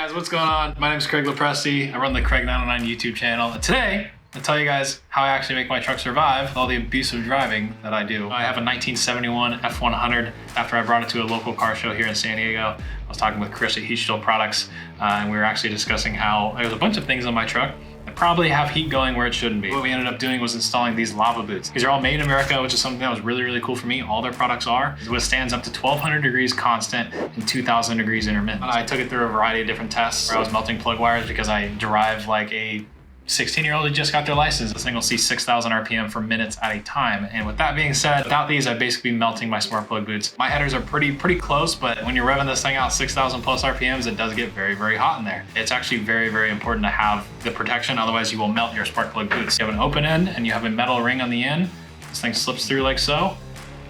guys, what's going on? My name is Craig LoPresti. I run the Craig909 YouTube channel. And today, I'll tell you guys how I actually make my truck survive all the abusive driving that I do. I have a 1971 F100 after I brought it to a local car show here in San Diego. I was talking with Chris at Heatshield Products, and we were actually discussing how there's a bunch of things on my truck that probably have heat going where it shouldn't be. What we ended up doing was installing these lava boots. These are all made in America, which is something that was really cool for me. All their products are. It withstands up to 1200 degrees constant and 2000 degrees intermittent. I took it through a variety of different tests where I was melting plug wires because I drive like a 16-year-old who just got their license. This thing will see 6,000 RPM for minutes at a time. And with that being said, without these, I'd basically be melting my smart plug boots. My headers are pretty close, but when you're revving this thing out 6,000 plus RPMs, it does get very hot in there. It's actually very important to have the protection, otherwise you will melt your spark plug boots. You have an open end and you have a metal ring on the end. This thing slips through like so,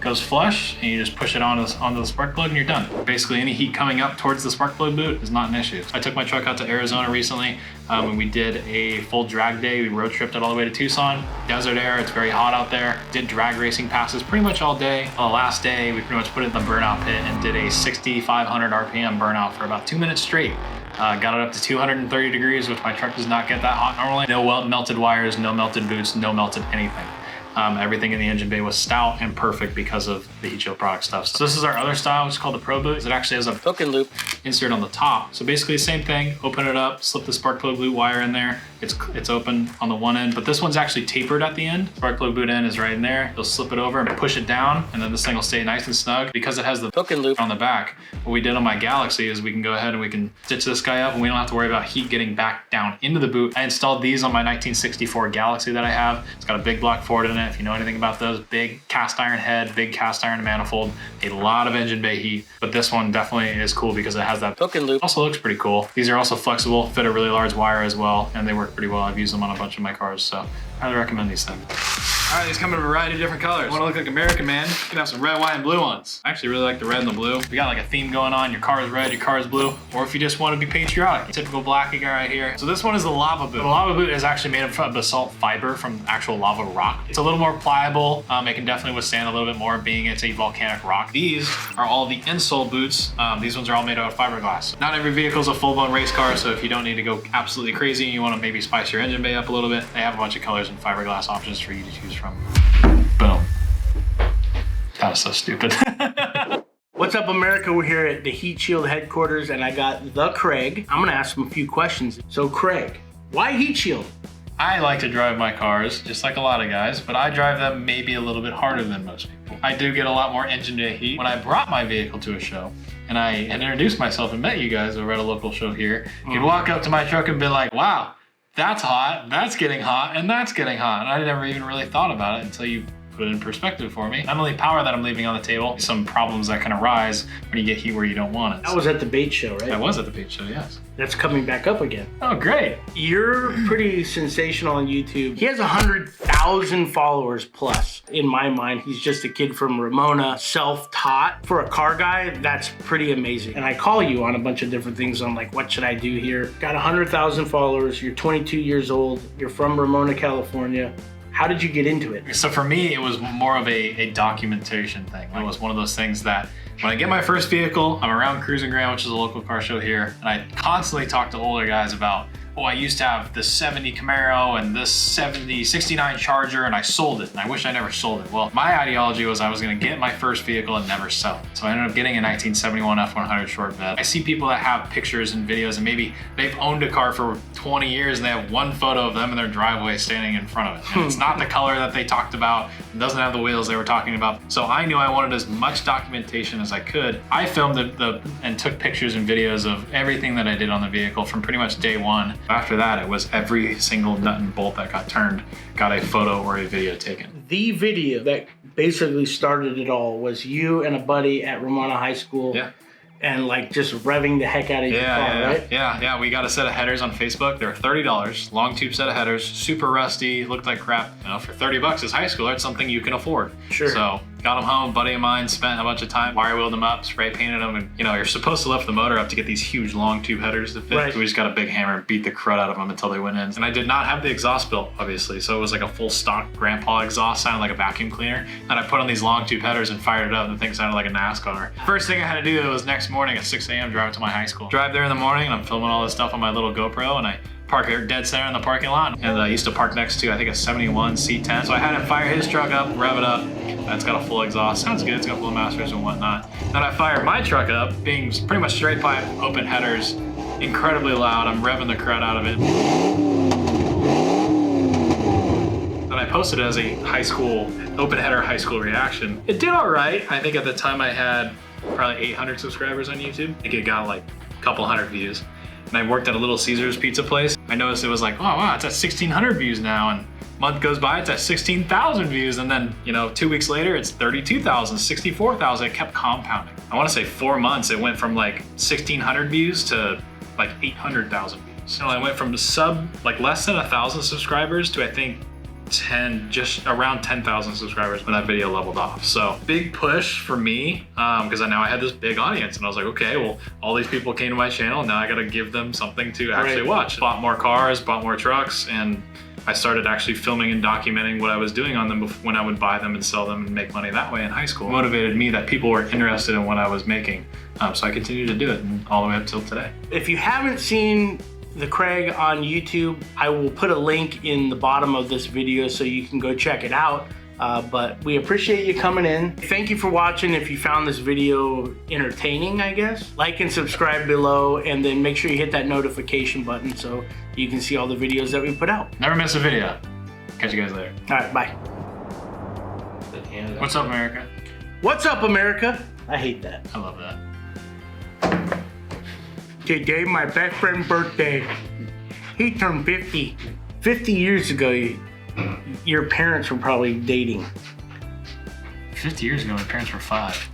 goes flush, and you just push it onto the spark plug and you're done. Basically any heat coming up towards the spark plug boot is not an issue. I took my truck out to Arizona recently when we did a full drag day. We road tripped it all the way to Tucson. Desert air, it's very hot out there. Did drag racing passes pretty much all day. On the last day, we pretty much put it in the burnout pit and did a 6,500 RPM burnout for about 2 minutes straight. Got it up to 230 degrees, which my truck does not get that hot normally. No melted wires, no melted boots, no melted anything. Everything in the engine bay was stout and perfect because of the Heatshield product stuff. So this is our other style, which is called the Pro Boot. It actually has a hook and loop insert on the top. So basically the same thing, open it up, slip the spark plug boot wire in there. It's open on the one end, but this one's actually tapered at the end. Spark plug boot end is right in there. You'll slip it over and push it down, and then this thing will stay nice and snug. Because it has the hook and loop on the back, what we did on my Galaxy is we can go ahead and we can stitch this guy up and we don't have to worry about heat getting back down into the boot. I installed these on my 1964 Galaxy that I have. It's got a big block Ford in it. If you know anything about those, big cast iron head, big cast iron manifold, a lot of engine bay heat, but this one definitely is cool because it has that hook and loop. Also looks pretty cool. These are also flexible, fit a really large wire as well, and they work pretty well. I've used them on a bunch of my cars, so I highly recommend these things. All right, these come in a variety of different colors. Want to look like American man? You can have some red, white, and blue ones. I actually really like the red and the blue. We got like a theme going on. Your car is red, your car is blue. Or if you just want to be patriotic, typical black guy right here. So this one is the lava boot. The lava boot is actually made of basalt fiber from actual lava rock. It's a little more pliable. It can definitely withstand a little bit more being it's a volcanic rock. These are all the insole boots. These ones are all made out of fiberglass. Not every vehicle is a full-blown race car, so if you don't need to go absolutely crazy and you want to maybe spice your engine bay up a little bit, they have a bunch of colors and fiberglass options for you to choose from. Boom. That was so stupid. What's up, America? We're here at the Heatshield headquarters, and I got the Craig. I'm gonna ask him a few questions. So Craig, why Heatshield? I like to drive my cars, just like a lot of guys, but I drive them maybe a little bit harder than most people. I do get a lot more engine bay heat. When I brought my vehicle to a show, and I had introduced myself and met you guys over at a local show here, you could walk up to my truck and be like, wow, that's hot, that's getting hot, and that's getting hot. And I never even really thought about it until you put it in perspective for me. Not only power that I'm leaving on the table, some problems that can arise when you get heat where you don't want it. That was at the bait show, right? I was at the bait show, yes. That's coming back up again. Oh, great. You're pretty sensational on YouTube. He has 100,000 followers plus. In my mind, he's just a kid from Ramona, self-taught. For a car guy, that's pretty amazing. And I call you on a bunch of different things on like, what should I do here? Got 100,000 followers, you're 22 years old, you're from Ramona, California. How did you get into it? So for me, it was more of a documentation thing. It was one of those things that when I get my first vehicle, I'm around Cruising Ground, which is a local car show here, and I constantly talk to older guys about, oh, I used to have this 70 Camaro and this 69 Charger, and I sold it, and I wish I never sold it. Well, my ideology was I was gonna get my first vehicle and never sell it. So I ended up getting a 1971 F100 short bed. I see people that have pictures and videos, and maybe they've owned a car for 20 years and they have one photo of them in their driveway standing in front of it. And it's not the color that they talked about, it doesn't have the wheels they were talking about. So I knew I wanted as much documentation as I could. I filmed and took pictures and videos of everything that I did on the vehicle from pretty much day one. After that, it was every single nut and bolt that got turned, got a photo or a video taken. The video that basically started it all was you and a buddy at Ramona High School. Yeah. And like just revving the heck out of your car, right? Yeah. We got a set of headers on Facebook. They're $30, long tube set of headers, super rusty, looked like crap. You know, for $30 as high schooler, it's something you can afford. Sure. So Got them home, a buddy of mine spent a bunch of time, wire wheeled them up, spray painted them, and you're supposed to lift the motor up to get these huge long tube headers to fit. Right. So we just got a big hammer and beat the crud out of them until they went in. And I did not have the exhaust built, obviously, so it was like a full stock grandpa exhaust, sounded like a vacuum cleaner. And I put on these long tube headers and fired it up, and the thing sounded like a NASCAR. First thing I had to do was next morning at 6 a.m. drive to my high school. Drive there in the morning, and I'm filming all this stuff on my little GoPro, and I park here dead center in the parking lot. And I used to park next to, I think, a 71 C10. So I had him fire his truck up, rev it up. That's got a full exhaust. Sounds good. It's got full masters and whatnot. Then I fired my truck up, being pretty much straight pipe, open headers, incredibly loud. I'm revving the crud out of it. Then I posted it as a high school, open header high school reaction. It did all right. I think at the time I had probably 800 subscribers on YouTube. I think it got like a couple hundred views. And I worked at a Little Caesars pizza place. I noticed it was like, oh wow, it's at 1,600 views now. And a month goes by, it's at 16,000 views. And then, 2 weeks later, it's 32,000, 64,000. It kept compounding. I want to say 4 months, it went from like 1,600 views to like 800,000 views. So I went from less than 1,000 subscribers to I think just around 10,000 subscribers when that video leveled off. So big push for me, because now I had this big audience, and I was like, okay, well, all these people came to my channel, now I gotta give them something to actually watch. Bought more cars, bought more trucks, and I started actually filming and documenting what I was doing on them when I would buy them and sell them and make money that way in high school. It motivated me that people were interested in what I was making. So I continued to do it all the way up till today. If you haven't seen the Craig on YouTube, I will put a link in the bottom of this video so you can go check it out. But we appreciate you coming in. Thank you for watching. If you found this video entertaining, I guess, like and subscribe below, and then make sure you hit that notification button so you can see all the videos that we put out. Never miss a video. Catch you guys later. All right, bye. What's up, America? What's up, America? I hate that. I love that. Today, my best friend's birthday. He turned 50. 50 years ago, your parents were probably dating. 50 years ago, my parents were 5.